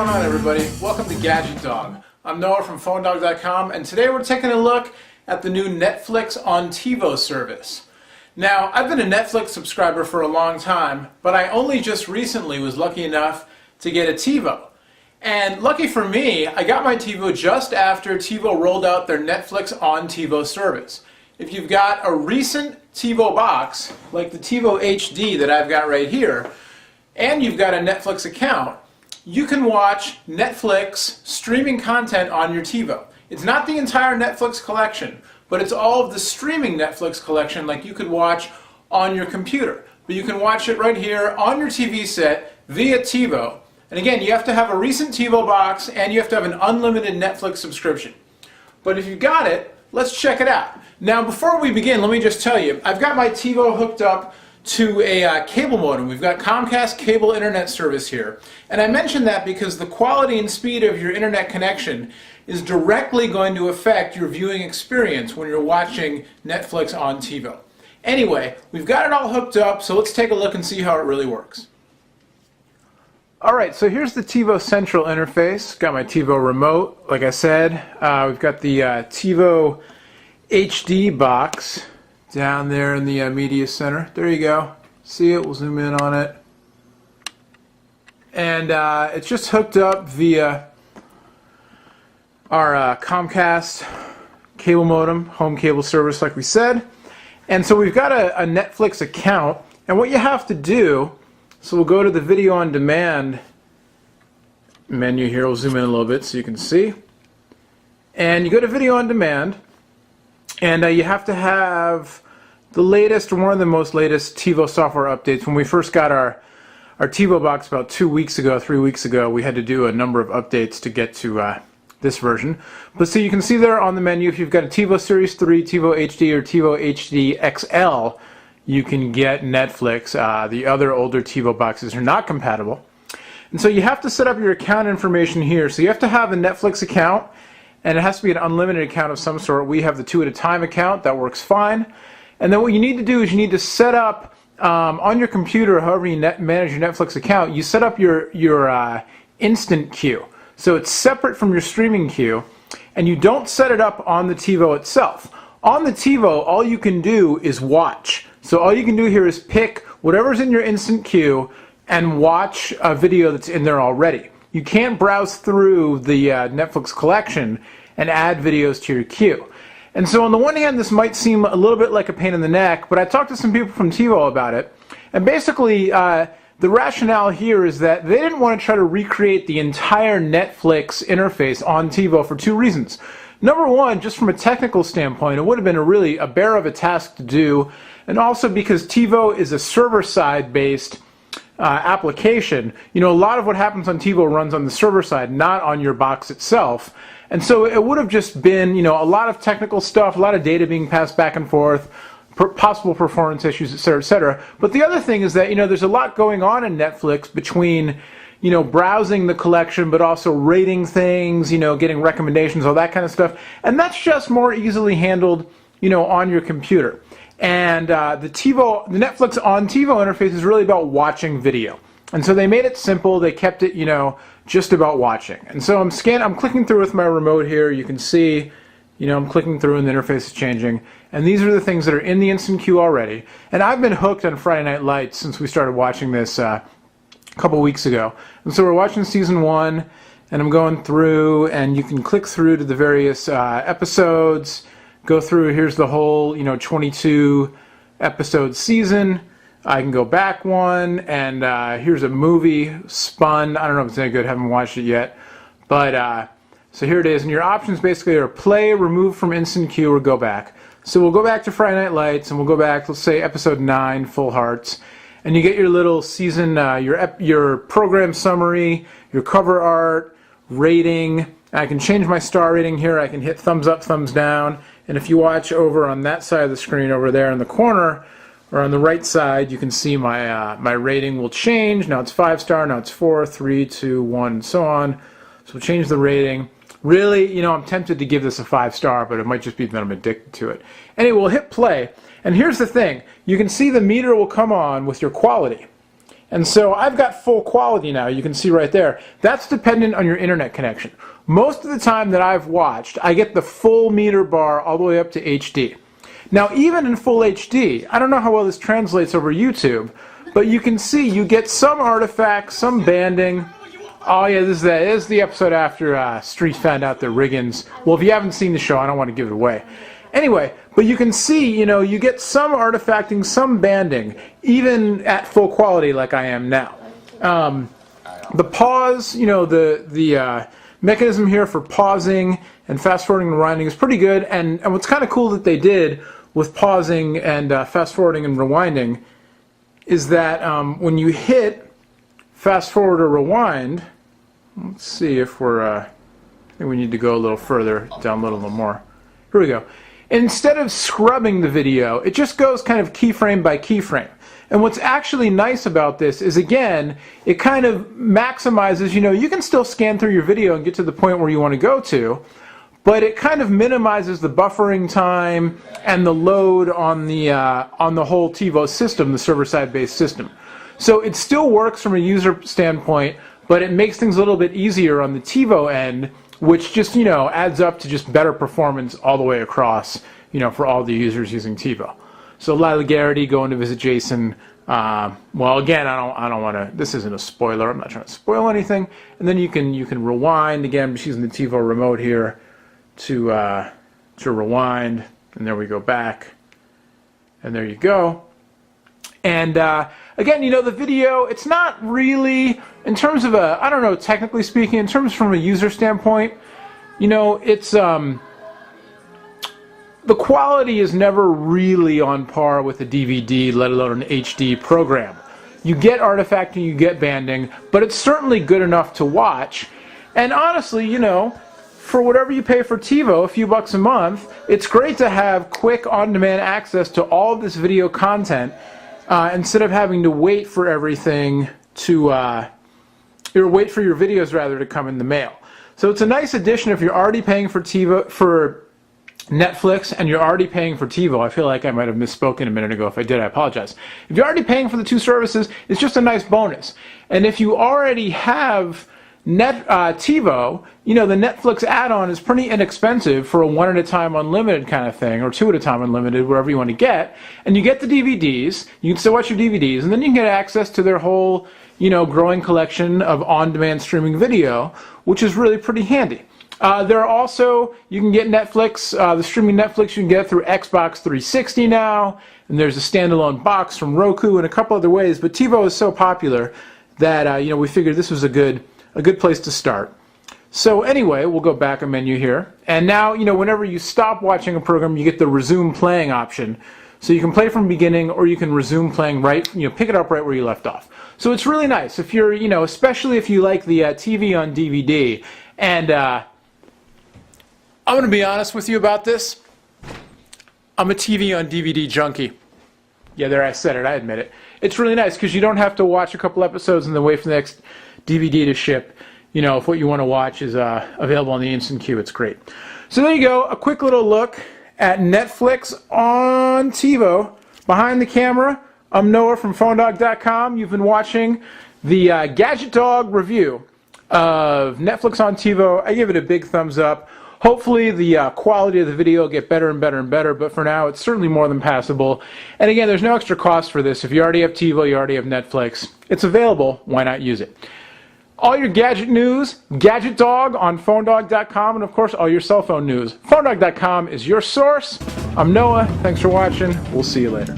going on, everybody? Welcome to GadgetDog. I'm Noah from PhoneDog.com, and today we're taking a look at the new Netflix on TiVo service. Now, I've been a Netflix subscriber for a long time, but I only just recently was lucky enough to get a TiVo. And lucky for me, I got my TiVo just after TiVo rolled out their Netflix on TiVo service. If you've got a recent TiVo box, like the TiVo HD that I've got right here, and you've got a Netflix account, you can watch Netflix streaming content on your TiVo. It's not the entire Netflix collection, but it's all of the streaming Netflix collection like you could watch on your computer. But you can watch it right here on your TV set via TiVo. And again, you have to have a recent TiVo box and you have to have an unlimited Netflix subscription. But if you've got it, let's check it out. Now, before we begin, let me just tell you, I've got my TiVo hooked up to a cable modem. We've got Comcast cable internet service here. And I mention that because the quality and speed of your internet connection is directly going to affect your viewing experience when you're watching Netflix on TiVo. Anyway, we've got it all hooked up, so let's take a look and see how it really works. Alright, so here's the TiVo Central interface. Got my TiVo remote, like I said. We've got the TiVo HD box down there in the media center. There you go. See it? We'll zoom in on it. And it's just hooked up via our Comcast cable modem, home cable service like we said. And so we've got a Netflix account. And what you have to do, so we'll go to the video on demand menu here. We'll zoom in a little bit so you can see. And you go to video on demand. And you have to have the latest, or one of the most latest TiVo software updates. When we first got our TiVo box about 2 weeks ago, 3 weeks ago, we had to do a number of updates to get to this version. But so you can see there on the menu, if you've got a TiVo Series 3, TiVo HD, or TiVo HD XL, you can get Netflix. The other older TiVo boxes are not compatible. And so you have to set up your account information here. So you have to have a Netflix account, and it has to be an unlimited account of some sort. We have the 2 at a time account. That works fine. And then what you need to do is you need to set up on your computer, however you manage your Netflix account, you set up your instant queue. So it's separate from your streaming queue, and you don't set it up on the TiVo itself. On the TiVo, all you can do is watch. So all you can do here is pick whatever's in your instant queue and watch a video that's in there already. You can't browse through the Netflix collection and add videos to your queue. And so on the one hand, this might seem a little bit like a pain in the neck, but I talked to some people from TiVo about it. And basically, the rationale here is that they didn't want to try to recreate the entire Netflix interface on TiVo for 2 reasons. Number one, just from a technical standpoint, it would have been a bear of a task to do. And also because TiVo is a server-side based application. You know, a lot of what happens on TiVo runs on the server side, not on your box itself. And so it would have just been, you know, a lot of technical stuff, a lot of data being passed back and forth, possible performance issues, etc., etc. But the other thing is that, you know, there's a lot going on in Netflix between, you know, browsing the collection, but also rating things, you know, getting recommendations, all that kind of stuff. And that's just more easily handled, you know, on your computer. And the Netflix on TiVo interface is really about watching video. And so they made it simple. They kept it, you know, just about watching. And so I'm clicking through with my remote here. You can see, you know, I'm clicking through and the interface is changing. And these are the things that are in the instant queue already. And I've been hooked on Friday Night Lights since we started watching this a couple weeks ago. And so we're watching season 1, and I'm going through, and you can click through to the various episodes. Go through, here's the whole, you know, 22 episode season. I can go back one, and here's a movie, Spun. I don't know if it's any good, haven't watched it yet. But, so here it is, and your options basically are play, remove from instant queue, or go back. So we'll go back to Friday Night Lights, and we'll go back, let's say episode 9, Full Hearts. And you get your little season, your program summary, your cover art, rating. I can change my star rating here. I can hit thumbs up, thumbs down. And if you watch over on that side of the screen over there in the corner, or on the right side, you can see my my rating will change. Now it's 5-star, now it's 4, 3, 2, 1, and so on. So we'll change the rating. Really, you know, I'm tempted to give this a 5-star, but it might just be that I'm addicted to it. Anyway, we'll hit play. And here's the thing. You can see the meter will come on with your quality. And so I've got full quality now, you can see right there. That's dependent on your internet connection. Most of the time that I've watched, I get the full meter bar all the way up to HD. Now even in full HD, I don't know how well this translates over YouTube, but you can see you get some artifacts, some banding. Oh yeah, this is the episode after Street found out that Riggins, well, if you haven't seen the show, I don't want to give it away. Anyway, but you can see, you know, you get some artifacting, some banding, even at full quality like I am now. The pause, you know, the mechanism here for pausing and fast forwarding and rewinding is pretty good, and what's kind of cool that they did with pausing and fast forwarding and rewinding is that when you hit fast forward or rewind, let's see if we're, I think we need to go a little further, download a little more. Here we go. Instead of scrubbing the video, it just goes kind of keyframe by keyframe. And what's actually nice about this is, again, it kind of maximizes, you know, you can still scan through your video and get to the point where you want to go to, but it kind of minimizes the buffering time and the load on the whole TiVo system, the server-side based system. So it still works from a user standpoint, but it makes things a little bit easier on the TiVo end, which just, you know, adds up to just better performance all the way across, you know, for all the users using TiVo. So Lila Garrity going to visit Jason. Well, again, I don't want to. This isn't a spoiler. I'm not trying to spoil anything. And then you can rewind again. She's using the TiVo remote here to rewind, and there we go back, and there you go. And again, you know, the video, it's not really, in terms of I don't know, technically speaking, in terms from a user standpoint, you know, it's, the quality is never really on par with a DVD, let alone an HD program. You get artifacting, you get banding, but it's certainly good enough to watch. And honestly, you know, for whatever you pay for TiVo, a few bucks a month, it's great to have quick on-demand access to all of this video content, instead of having to wait for everything to, or wait for your videos rather to come in the mail. So it's a nice addition if you're already paying for TiVo, for Netflix, and you're already paying for TiVo. I feel like I might have misspoken a minute ago. If I did, I apologize. If you're already paying for the two services, it's just a nice bonus. And if you already have TiVo, you know, the Netflix add-on is pretty inexpensive for a one-at-a-time unlimited kind of thing, or two-at-a-time unlimited, wherever you want to get. And you get the DVDs, you can still watch your DVDs, and then you can get access to their whole, you know, growing collection of on-demand streaming video, which is really pretty handy. There are also, you can get Netflix, the streaming Netflix you can get through Xbox 360 now, and there's a standalone box from Roku and a couple other ways, but TiVo is so popular that, you know, we figured this was a good place to start. So anyway, we'll go back a menu here, and now, you know, whenever you stop watching a program, you get the resume playing option. So you can play from the beginning, or you can resume playing right, you know, pick it up right where you left off. So it's really nice if you're, you know, especially if you like the TV on DVD. And I'm going to be honest with you about this. I'm a TV on DVD junkie. Yeah, there, I said it, I admit it. It's really nice because you don't have to watch a couple episodes and then wait for the next DVD to ship. You know, if what you want to watch is available on the instant queue, it's great. So there you go, a quick little look at Netflix on TiVo. Behind the camera, I'm Noah from PhoneDog.com. You've been watching the GadgetDog review of Netflix on TiVo. I give it a big thumbs up. Hopefully the quality of the video will get better and better and better, but for now it's certainly more than passable. And again, there's no extra cost for this. If you already have TiVo, you already have Netflix, it's available, why not use it? All your gadget news, GadgetDog on PhoneDog.com, and of course all your cell phone news. PhoneDog.com is your source. I'm Noah, thanks for watching, we'll see you later.